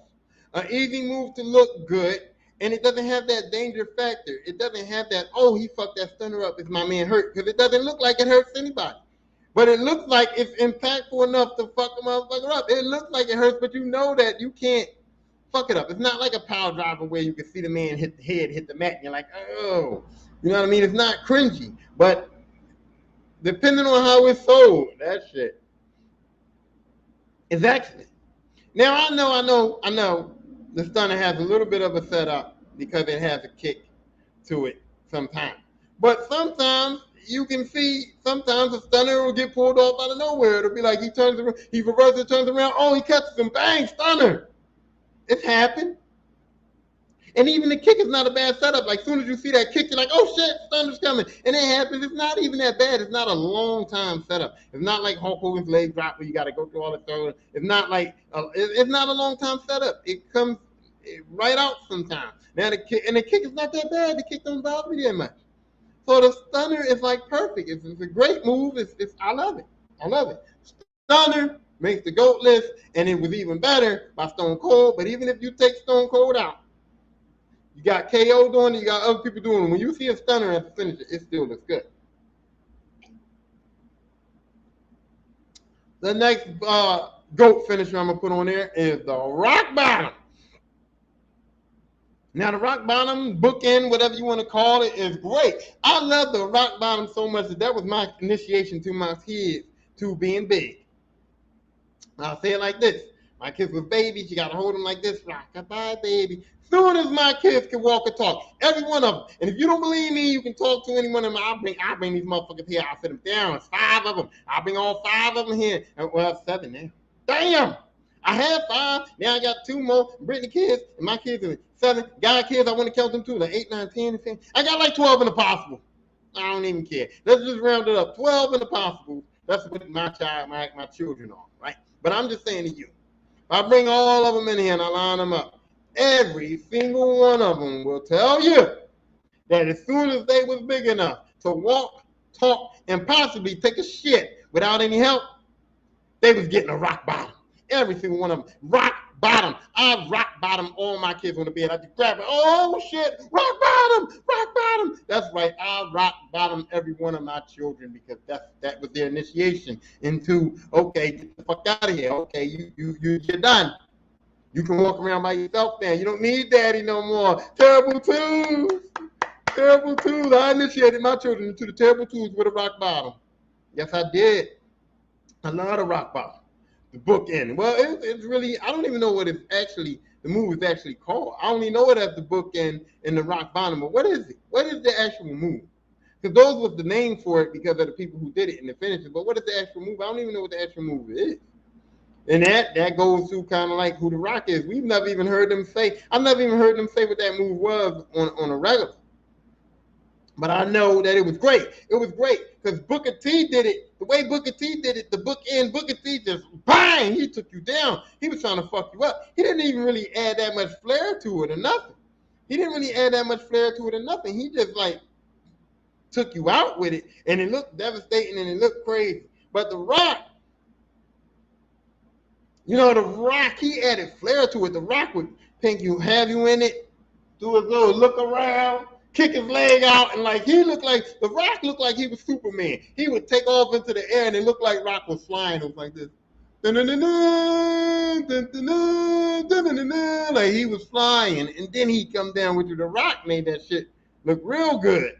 an easy move to look good, and it doesn't have that danger factor. It doesn't have that, oh, he fucked that stunner up, is my man hurt? Because it doesn't look like it hurts anybody. But it looks like it's impactful enough to fuck a motherfucker up. It looks like it hurts, but you know that you can't fuck it up. It's not like a power driver where you can see the man hit the head, hit the mat, and you're like, oh. You know what I mean? It's not cringy. But depending on how it's sold, that shit is excellent. Now, I know the stunner has a little bit of a setup because it has a kick to it sometimes. But sometimes you can see, sometimes a stunner will get pulled off out of nowhere. It'll be like he reverses, turns around, oh, he catches him, bang, stunner. It's happened. And even the kick is not a bad setup. Like, as soon as you see that kick, you're like, oh, shit, stunner's coming. And it happens. It's not even that bad. It's not a long-time setup. It's not like Hulk Hogan's leg drop where you got to go through all the throws. It's not like, it's not a long-time setup. It comes right out sometimes. Now, the kick is not that bad. The kick don't bother me that much. So the stunner is like perfect. It's a great move. I love it. I love it. Stunner makes the GOAT list, and it was even better by Stone Cold. But even if you take Stone Cold out, you got KO doing it, you got other people doing it. When you see a stunner as a finisher, it still looks good. The next GOAT finisher I'm going to put on there is the Rock Bottom. Now, the Rock Bottom, bookend, whatever you want to call it, is great. I love the Rock Bottom so much that was my initiation to my kids to being big. I'll say it like this. My kids were babies. You got to hold them like this. Rock-a-bye, baby. Soon as my kids can walk and talk, every one of them. And if you don't believe me, you can talk to any one of them. I'll bring these motherfuckers here. I'll sit them down. It's 5 of them. I'll bring all 5 of them here. Well, 7 now. Damn. I had 5. Now I got 2 more. Brittany kids and my kids are 7. Guy kids, I want to count them too. Like 8, 9, 10, 10. I got like 12 in the possible. I don't even care. Let's just round it up. 12 in the possible. That's what my children are, right? But I'm just saying to you, I bring all of them in here and I line them up. Every single one of them will tell you that as soon as they was big enough to walk, talk, and possibly take a shit without any help, they was getting a rock bottom. Every single one of them. Rock bottom. I rock bottom all my kids on the bed. I just grab it. Oh shit, rock bottom, rock bottom. That's right. I rock bottom every one of my children because that was their initiation into, okay, get the fuck out of here. Okay, you're done. You can walk around by yourself now. You don't need daddy no more. Terrible twos. Terrible twos. I initiated my children into the terrible twos with a rock bottom. Yes, I did. I love the rock bottom. The bookend. Well, it's really, I don't even know what it's actually, the move is actually called. I only know it as the bookend and the rock bottom. But what is it? What is the actual move? Because those was the name for it because of the people who did it and the finishes. But what is the actual move? I don't even know what the actual move is. And that goes to kind of like who the Rock is. We've never even heard them say, I've never even heard them say what that move was on a regular. But I know that it was great. It was great because Booker T did it. The way Booker T did it, the bookend, Booker T just bang, he took you down. He was trying to fuck you up. He didn't even really add that much flair to it or nothing. He didn't really add that much flair to it or nothing. He just like took you out with it, and it looked devastating and it looked crazy. But the Rock, you know, the Rock, he added flair to it. The Rock would think you have you in it, do a little look around, kick his leg out, and like he looked like, the Rock looked like he was Superman. He would take off into the air and it looked like Rock was flying. It was like this. Like he was flying, and then he'd come down with you. The Rock made that shit look real good.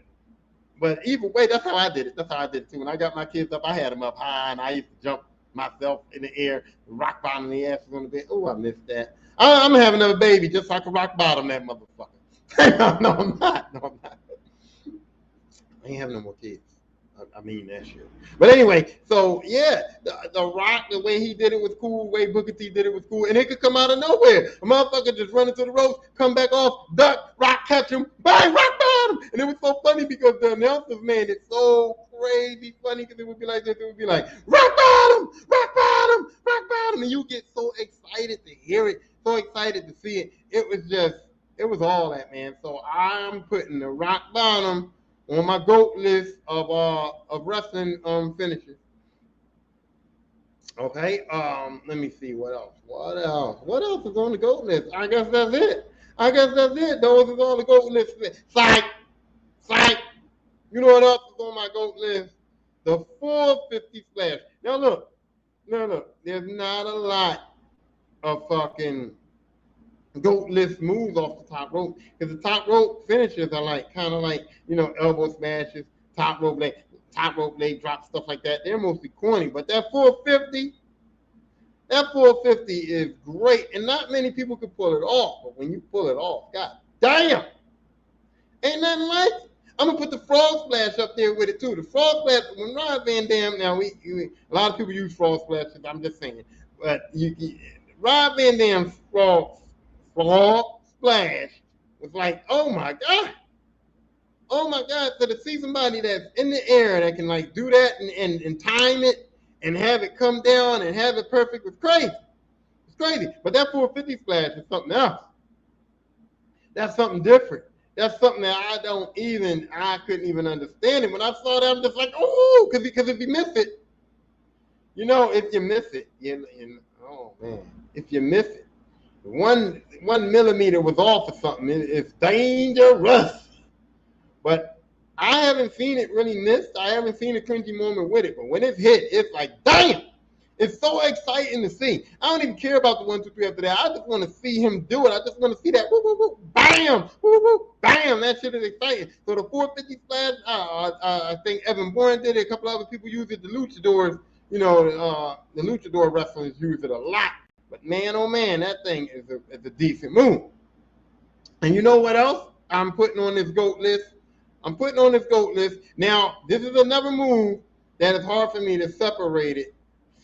But either way, that's how I did it. That's how I did it too. When I got my kids up, I had them up high, and I used to jump myself in the air, rock bottom the asses on the bed. Oh, I missed that. I'm gonna have another baby just so I can rock bottom that motherfucker. No, I'm not. No, I'm not. I ain't having no more kids. I mean that shit. But anyway, so yeah, the Rock, the way he did it was cool. The way Booker T did it was cool, and it could come out of nowhere. A motherfucker just run into the ropes, come back off, duck, Rock catch him, bang, rock bottom. And it was so funny because the announcers made it so crazy funny because it would be like this. It would be like rock bottom, rock bottom, rock bottom, and you get so excited to hear it, so excited to see it. It was just, it was all that, man. So I'm putting the rock bottom on my GOAT list of wrestling finishes. Okay. Let me see what else. What else? What else is on the GOAT list? I guess that's it. I guess that's it. Those is on the GOAT list. Psych. Psych. You know what else is on my GOAT list? The 450 splash. Now look. There's not a lot of fucking GOAT list moves off the top rope because the top rope finishes are like kind of like, you know, elbow smashes, top rope leg drop, stuff like that. They're mostly corny, but that 450 is great, and not many people can pull it off. But when you pull it off, god damn, ain't nothing like it. I'm gonna put the frog splash up there with it too. The frog splash, when Rod Van Dam, now a lot of people use frog splashes. I'm just saying, but Rod Van Dam's frog splash was like, oh my god, so to see somebody that's in the air that can like do that and time it and have it come down and have it perfect was crazy. It's crazy. But that 450 splash is something else. That's something different. That's something that I couldn't even understand it. When I saw that, I'm just like, oh, because if you miss it, you know, if you miss it, oh man, if you miss it, 1 millimeter was off or something, it's dangerous. But I haven't seen it really missed. I haven't seen a cringy moment with it. But when it's hit, it's like, damn. It's so exciting to see. I don't even care about the 1, 2, 3 after that. I just want to see him do it. I just want to see that. Woo, woo, woo, bam, woo, woo, bam. That shit is exciting. So the 450 splash, I think Evan Bourne did it. A couple other people use it. The luchadors, you know, the luchador wrestlers use it a lot. But man, oh man, that thing is a decent move. And you know what else I'm putting on this GOAT list? Now, this is another move that is hard for me to separate it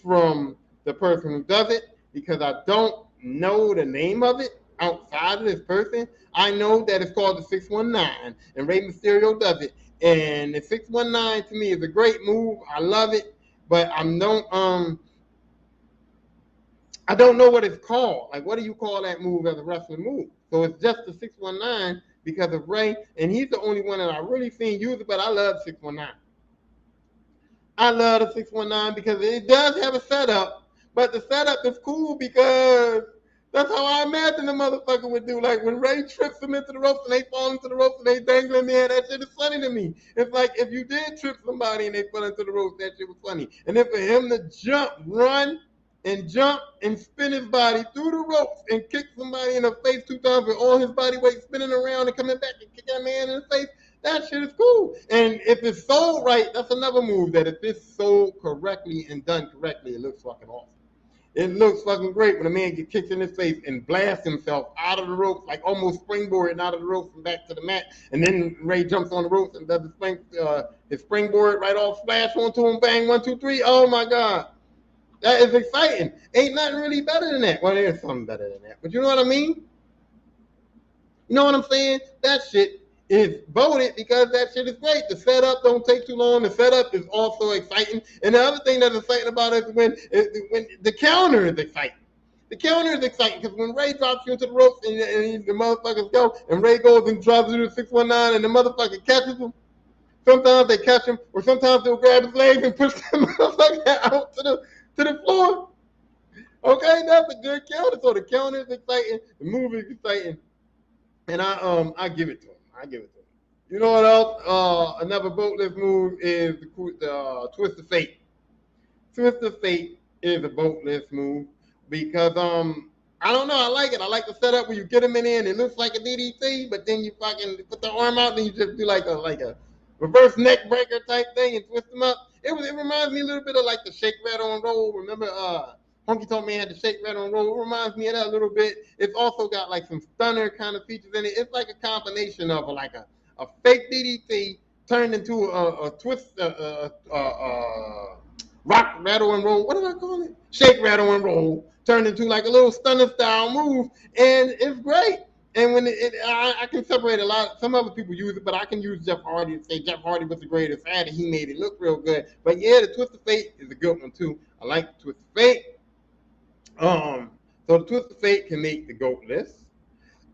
from the person who does it because I don't know the name of it outside of this person. I know that it's called the 619, and Rey Mysterio does it. And the 619 to me is a great move. I love it, but I don't know what it's called. Like, what do you call that move as a wrestling move? So it's just the 619 because of Rey, and he's the only one that I really seen use it, but I love 619. I love the 619 because it does have a setup, but the setup is cool because That's how I imagine the motherfucker would do. Like when Ray trips them into the ropes and they fall into the ropes and they dangling there, that shit is funny to me. It's like if you did trip somebody and they fell into the ropes, that shit was funny. And then for him to jump and spin his body through the ropes and kick somebody in the face 2 times with all his body weight spinning around and coming back and kick that man in the face, that shit is cool. And if it's sold right, that's another move that if it's sold correctly and done correctly, it looks fucking awesome. It looks fucking great when a man gets kicked in his face and blasts himself out of the ropes, like almost springboarding out of the ropes and back to the mat. And then Ray jumps on the ropes and does his springboard right off, splash onto him, bang, 1, 2, 3. Oh my God. That is exciting. Ain't nothing really better than that. Well, there's something better than that. But you know what I mean? You know what I'm saying? That shit is voted because that shit is great. The setup don't take too long. The setup is also exciting. And the other thing that's exciting about it is when the counter is exciting. The counter is exciting because when Ray drops you into the ropes and the motherfuckers go, and Ray goes and drops you to 619 and the motherfucker catches him, sometimes they catch him, or sometimes they'll grab his legs and push the motherfucker out to the floor. Okay, that's a good counter. So the counter is exciting, the move is exciting, and I give it to him. I give it to him. You know what else? Another boatless move is the twist of fate. Twist of fate is a boatless move because I don't know, I like it. I like the setup where you get him in there and it looks like a DDT, but then you fucking put the arm out and you just do like a reverse neck breaker type thing and twist him up. It reminds me a little bit of like the shake, rattle, and roll. Remember, Honky Tonk Man had the shake, rattle, and roll. It reminds me of that a little bit. It's also got like some stunner kind of features in it. It's like a combination of like a fake DDT turned into a twist, rock, rattle, and roll. What did I call it? Shake, rattle, and roll. Turned into like a little stunner style move, and it's great. And when I can separate a lot. Some other people use it, but I can use Jeff Hardy and say Jeff Hardy was the greatest at it. He made it look real good. But yeah, the Twist of Fate is a good one too. I like the Twist of Fate. So the Twist of Fate can make the GOAT list.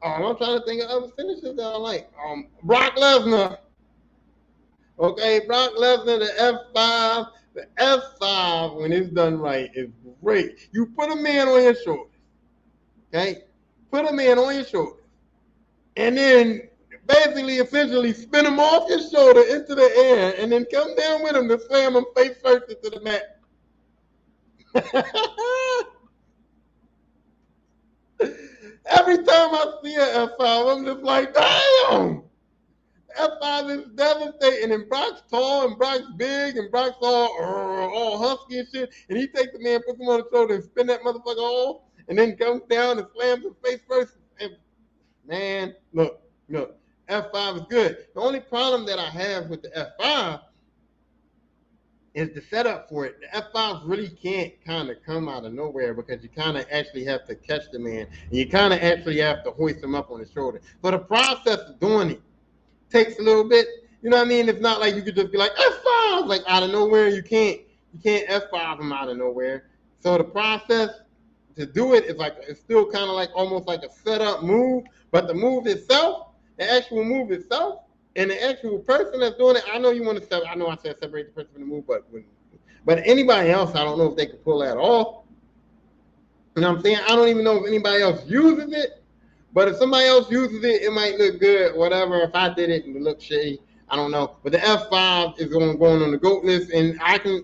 I'm trying to think of other finishes that I like. Brock Lesnar. Okay, Brock Lesnar, the F5. The F5, when it's done right, is great. You put a man on your shoulders. Okay? Put a man on your shoulders. And then basically, essentially, spin him off your shoulder into the air and then come down with him to slam him face first into the mat. Every time I see an F5, I'm just like, damn! F5 is devastating, and Brock's tall, and Brock's big, and Brock's all husky and shit, and he takes the man, puts him on the shoulder, and spin that motherfucker off, and then comes down and slams his face first. And man, look, F5 is good. The only problem that I have with the F5 is the setup for it. The F5 really can't kind of come out of nowhere because you kind of actually have to catch the man, and you kind of actually have to hoist him up on his shoulder. So the process of doing it takes a little bit. You know what I mean? It's not like you could just be like F5 like out of nowhere. You can't F5 him out of nowhere. So the process to do it is like, it's still kind of like almost like a setup move, but the move itself, the actual move itself, and the actual person that's doing it, I know you want to I know I said separate the person from the move, but anybody else, I don't know if they could pull that off. You know what I'm saying? I don't even know if anybody else uses it. But if somebody else uses it, it might look good, whatever. If I did it and it looked shitty, I don't know. But the F5 is going on the GOAT list, and I can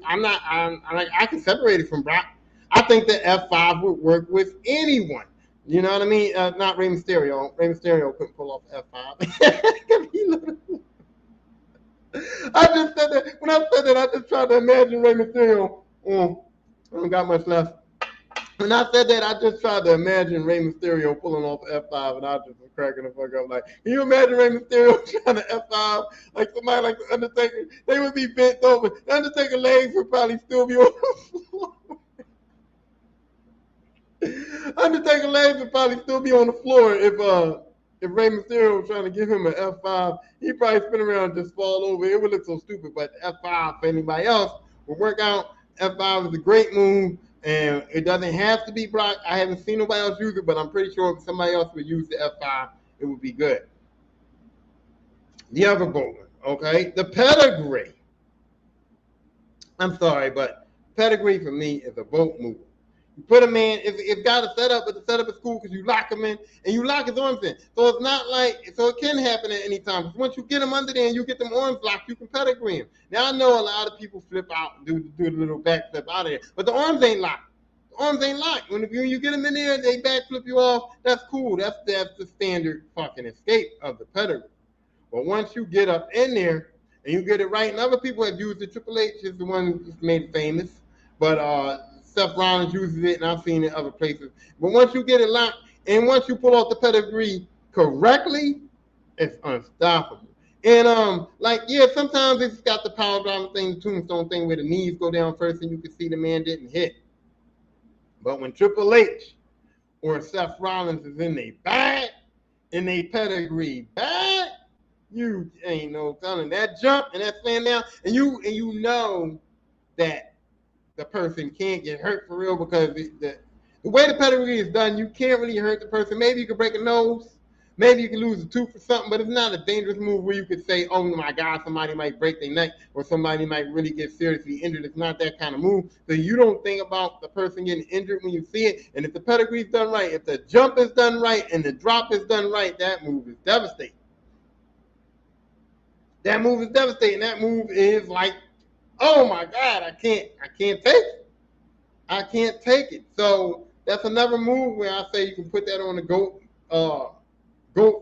separate it from Brock. I think the F5 would work with anyone. You know what I mean? Not Rey Mysterio. Rey Mysterio couldn't pull off F5. I just said that. When I said that, I just tried to imagine Rey Mysterio. I don't got much left. When I said that, I just tried to imagine Rey Mysterio pulling off F5, and I just was cracking the fuck up. Like, can you imagine Rey Mysterio trying to F5 like somebody like the Undertaker? They would be bent over. The Undertaker legs would probably still be on the floor. Undertaker legs would probably still be on the floor if Rey Mysterio was trying to give him an F5. He'd probably spin around and just fall over. It would look so stupid, but F5 for anybody else would work out. F5 is a great move. And it doesn't have to be Brock. I haven't seen nobody else use it, but I'm pretty sure if somebody else would use the F5, it would be good. The other GOAT, okay? The pedigree. I'm sorry, but pedigree for me is a GOAT move. You put him in. It's got a setup, but the setup is cool because you lock him in and you lock his arms in. So it's not like, so it can happen at any time. Once you get him under there and you get them arms locked, you can pedigree him. Now I know a lot of people flip out and do the little back flip out of there, but the arms ain't locked. The arms ain't locked. When you get them in there, they back flip you off. That's cool. That's the standard fucking escape of the pedigree. But once you get up in there and you get it right, and other people have used it. Triple H is the one who's made it famous, but Seth Rollins uses it, and I've seen it other places. But once you get it locked, and once you pull off the pedigree correctly, it's unstoppable. And like, yeah, sometimes it's got the power driver thing, the tombstone thing, where the knees go down first, and you can see the man didn't hit. But when Triple H or Seth Rollins is in their bag, in their pedigree bag, you ain't no telling that jump and that stand down, and you know that the person can't get hurt for real because the way the pedigree is done, you can't really hurt the person. Maybe you can break a nose, maybe you can lose a tooth or something, but it's not a dangerous move where you could say, oh my God, somebody might break their neck or somebody might really get seriously injured. It's not that kind of move. So you don't think about the person getting injured when you see it. And if the pedigree is done right, if the jump is done right and the drop is done right, that move is devastating. That move is devastating. That move is like, oh my God, I can't take it. I can't take it. So that's another move where I say you can put that on the GOAT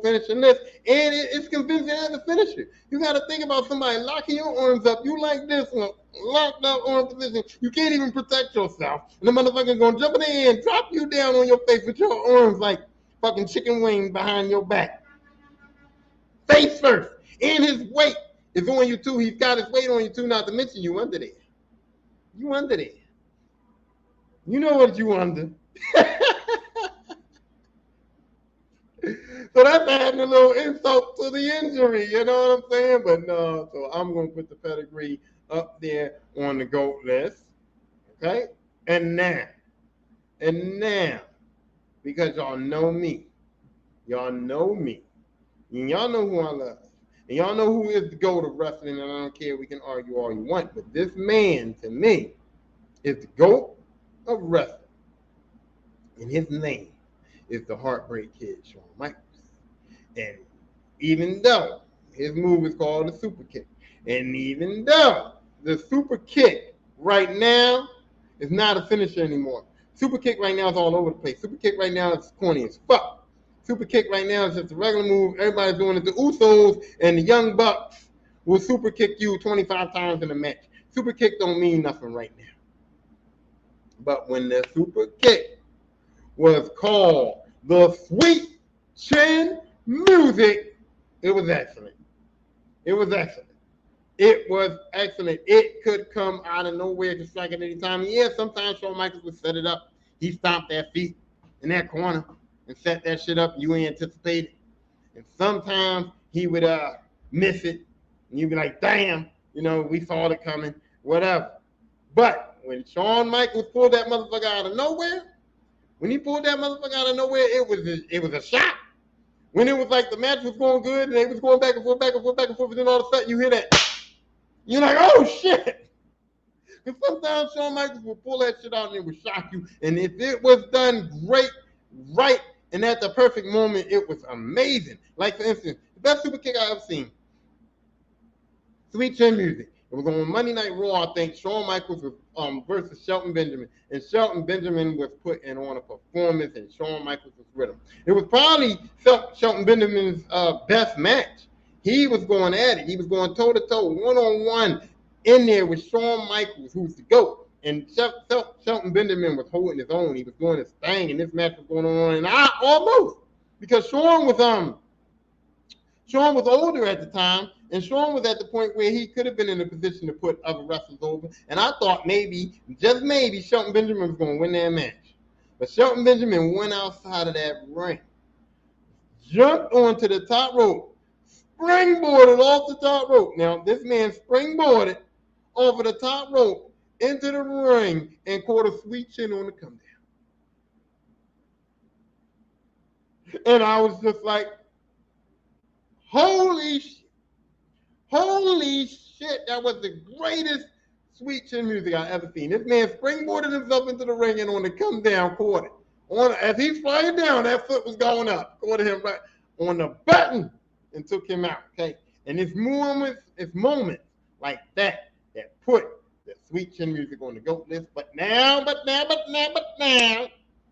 finishing list, and it's convincing as a finisher. You got to think about somebody locking your arms up. You like this one, locked up arm position. You can't even protect yourself. And the motherfucker's gonna jump in the air and drop you down on your face with your arms like fucking chicken wings behind your back. Face first. And his weight is on you too. He's got his weight on you too, not to mention you under there. You under there. You know what you under. So that's adding a little insult to the injury, you know what I'm saying? But no, so I'm going to put the pedigree up there on the GOAT list. Okay? And now, because y'all know me, and y'all know who I love, and y'all know who is the GOAT of wrestling, and I don't care, we can argue all you want, but this man, to me, is the GOAT of wrestling. And his name is the Heartbreak Kid, Shawn Michaels. And even though his move is called the super kick, and even though the super kick right now is not a finisher anymore, super kick right now is all over the place. Super kick right now is corny as fuck. Super kick right now is just a regular move. Everybody's doing it. The Usos and the Young Bucks will super kick you 25 times in a match. Super kick don't mean nothing right now. But when the super kick was called the Sweet Chin Music, it was excellent. It was excellent. It was excellent. It could come out of nowhere to strike at any time. And yeah, sometimes Shawn Michaels would set it up. He stomped that feet in that corner and set that shit up. You ain't anticipate it. And sometimes he would miss it. And you'd be like, damn, we saw it coming, whatever. But when Shawn Michaels pulled that motherfucker out of nowhere, it was a shot. When it was like the match was going good and they was going back and forth, and then all of a sudden you hear that. You're like, oh shit. Because sometimes Shawn Michaels will pull that shit out and it would shock you. And if it was done great, right, and at the perfect moment, it was amazing. Like, for instance, the best super kick I ever seen, Sweet Chin Music. It was on Monday Night Raw, I think. Shawn Michaels was versus Shelton Benjamin. And Shelton Benjamin was putting on a performance, and Shawn Michaels was with him. It was probably Shelton Benjamin's best match. He was going at it. He was going toe-to-toe, one-on-one in there with Shawn Michaels, who's the GOAT. And Shelton Benjamin was holding his own. He was doing his thing, and this match was going on. And I almost, because Shawn was older at the time, and Shawn was at the point where he could have been in a position to put other wrestlers over. And I thought maybe, just maybe, Shelton Benjamin was going to win that match. But Shelton Benjamin went outside of that ring, jumped onto the top rope, springboarded off the top rope. Now, this man springboarded off of the top rope into the ring and caught a sweet chin on the come down. And I was just like, holy shit, that was the greatest sweet chin music I ever seen. This man springboarded himself into the ring and on the come down caught it. As he's flying down, that foot was going up. Caught him right on the button and took him out. Okay, and it's moments like that put the sweet chin music on the GOAT list. But now,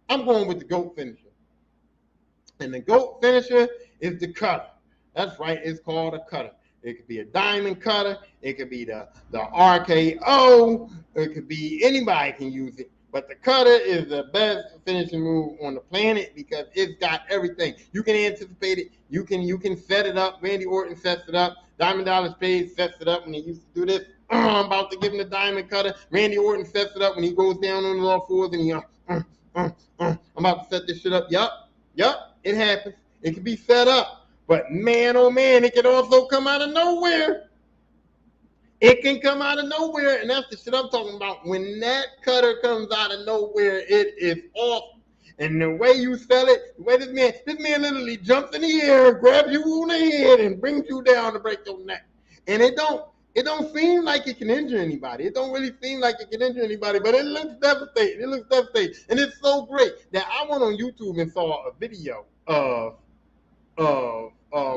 I'm going with the GOAT finisher. And the GOAT finisher is the cutter. That's right, it's called a cutter. It could be a diamond cutter. It could be the RKO. It could be anybody can use it. But the cutter is the best finishing move on the planet because it's got everything. You can anticipate it. You can set it up. Randy Orton sets it up. Diamond Dallas Page sets it up when he used to do this. I'm about to give him the diamond cutter. Randy Orton sets it up when he goes down on the all fours and he I'm about to set this shit up. Yup, it happens. It can be set up. But man, oh man, it can also come out of nowhere. It can come out of nowhere, and that's the shit I'm talking about. When that cutter comes out of nowhere, it is awesome. And the way you sell it, the way this man literally jumps in the air, grabs you on the head, and brings you down to break your neck. And it don't seem like it can injure anybody. It don't really seem like it can injure anybody, but it looks devastating. And it's so great that I went on YouTube and saw a video of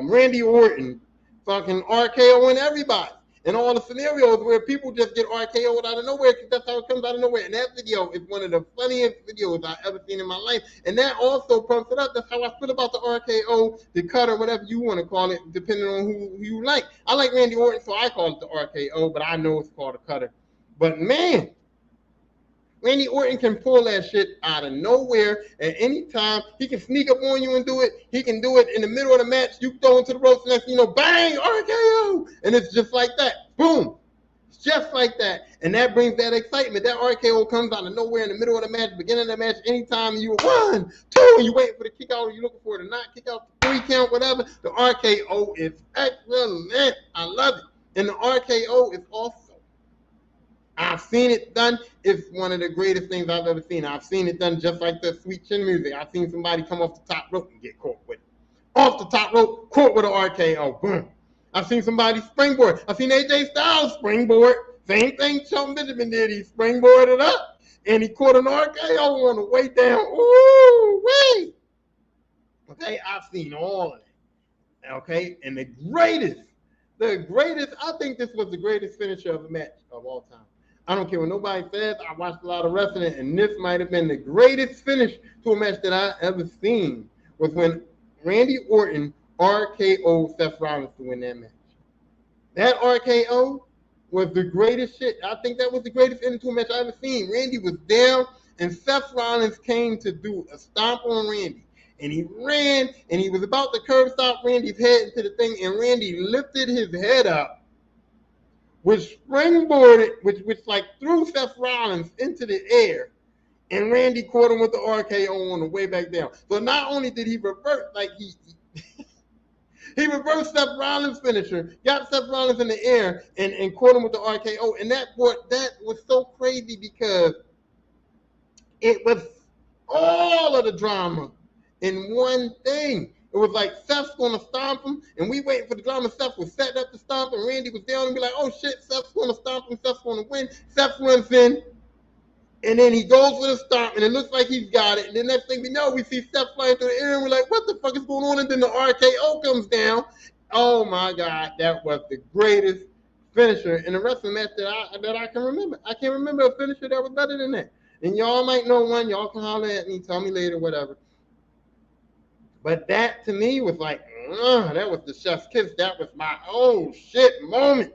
Randy Orton fucking RKOing everybody. And all the scenarios where people just get RKO'd out of nowhere because that's how it comes out of nowhere. And that video is one of the funniest videos I've ever seen in my life. And that also pumps it up. That's how I feel about the RKO, the cutter, whatever you want to call it, depending on who you like. I like Randy Orton, so I call it the RKO, but I know it's called a cutter. But man, Randy Orton can pull that shit out of nowhere at any time. He can sneak up on you and do it. He can do it in the middle of the match. You throw into the ropes, next thing you know, bang, RKO. And it's just like that. Boom. It's just like that. And that brings that excitement. That RKO comes out of nowhere in the middle of the match, beginning of the match, anytime you 1, 2, and you waiting for the kick out or you're looking for the not kick out, 3 count, whatever. The RKO is excellent. I love it. And the RKO is awesome. I've seen it done. It's one of the greatest things I've ever seen. I've seen it done just like the sweet chin music. I've seen somebody come off the top rope and get caught with it. Off the top rope, caught with an RKO. Boom. I've seen somebody springboard. I've seen AJ Styles springboard. Same thing Shelton Benjamin did. He springboarded up and he caught an RKO on the way down. Ooh, wait. Okay, I've seen all of that. Okay, and the greatest, I think this was the greatest finisher of a match of all time. I don't care what nobody says. I watched a lot of wrestling, and this might have been the greatest finish to a match that I ever seen was when Randy Orton RKO'd Seth Rollins to win that match. That RKO was the greatest shit. I think that was the greatest ending to a match I ever seen. Randy was down, and Seth Rollins came to do a stomp on Randy. And he ran, and he was about to curb stop Randy's head into the thing, and Randy lifted his head up, which springboarded, which like threw Seth Rollins into the air, and Randy caught him with the RKO on the way back down. So not only did he revert, like he reversed Seth Rollins' finisher, got Seth Rollins in the air, and caught him with the RKO, and that was so crazy because it was all of the drama in one thing. It was like Seth's going to stomp him, and we waiting for the drama. Seth was setting up to stomp, and Randy was down and be like, oh shit, Seth's going to stomp him, Seth's going to win. Seth runs in, and then he goes for the stomp, and it looks like he's got it. And the next thing we know, we see Seth flying through the air, and we're like, what the fuck is going on? And then the RKO comes down. Oh my God, that was the greatest finisher in a wrestling match that I can remember. I can't remember a finisher that was better than that. And y'all might know one. Y'all can holler at me, tell me later, whatever. But that to me was like, that was the chef's kiss. That was my oh shit moment.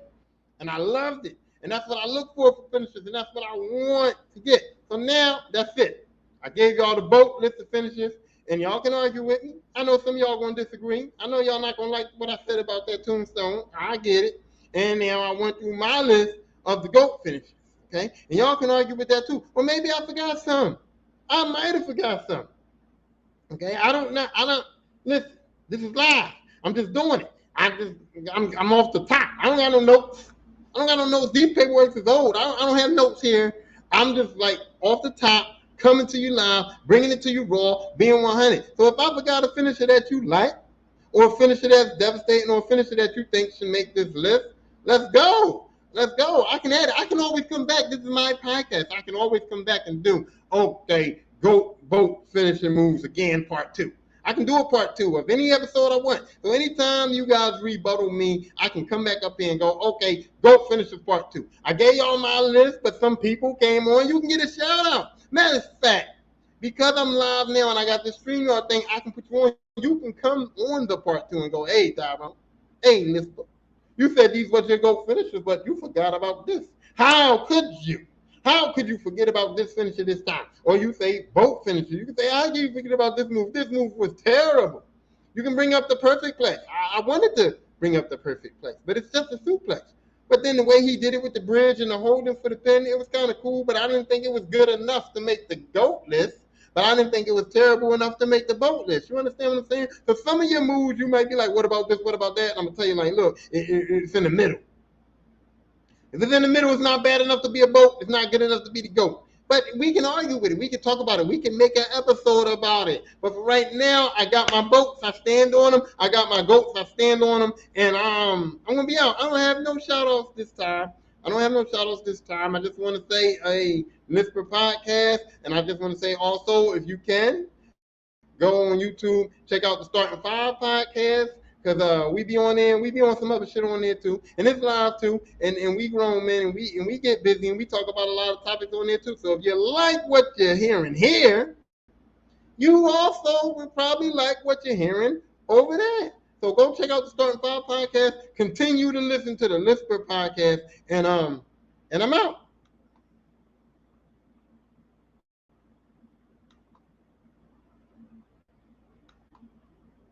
And I loved it. And that's what I look for finishers. And that's what I want to get. So now that's it. I gave y'all the BO.A.T list of finishers. And y'all can argue with me. I know some of y'all going to disagree. I know y'all not going to like what I said about that tombstone. I get it. And now I went through my list of the GOAT finishers. Okay? And y'all can argue with that too. Well, maybe I forgot some. I might have forgot some. Okay, I don't listen. This is live. I'm just doing it. I'm off the top. I don't got no notes. These paperwork is old. I don't have notes here. I'm just like off the top, coming to you live, bringing it to you raw, being 100. So if I forgot a finisher that you like, or a finisher that's devastating, or a finisher that you think should make this list, let's go. Let's go. I can add it. I can always come back. This is my podcast. I can always come back and do, okay, GOAT finishing moves again, part 2. I can do a part 2 of any episode I want. So anytime you guys rebuttal me, I can come back up here and go, okay, GOAT finishes part 2. I gave y'all my list, but some people came on. You can get a shout out. Matter of fact, because I'm live now and I got this StreamYard thing, I can put you on. You can come on the part 2 and go, hey, Tyrone, hey, Mr. You said these were your GOAT finishers, but you forgot about this. How could you? How could you forget about this finisher this time? Or you say both finishers. You can say, how did you forget about this move? This move was terrible. You can bring up the perfect place. I wanted to bring up the perfect place, but it's just a suplex. But then the way he did it with the bridge and the holding for the pin, it was kind of cool, but I didn't think it was good enough to make the GOAT list. But I didn't think it was terrible enough to make the GOAT list. You understand what I'm saying? So some of your moves, you might be like, what about this? What about that? And I'm going to tell you, like, look, it's in the middle. If it's in the middle, it's not bad enough to be a GOAT. It's not good enough to be the GOAT. But we can argue with it. We can talk about it. We can make an episode about it. But for right now, I got my GOATs. I stand on them. I got my GOATs. I stand on them. And I'm going to be out. I don't have no shout-outs this time. I just want to say a Mr. Podcast. And I just want to say also, if you can, go on YouTube, check out the Starting 5 podcast. Because we be on there, and we be on some other shit on there too, and it's live too, and we grown men, and we get busy, and we talk about a lot of topics on there too. So if you like what you're hearing here, you also will probably like what you're hearing over there. So go check out the Starting 5 podcast. Continue to listen to the Lisper podcast, and I'm out.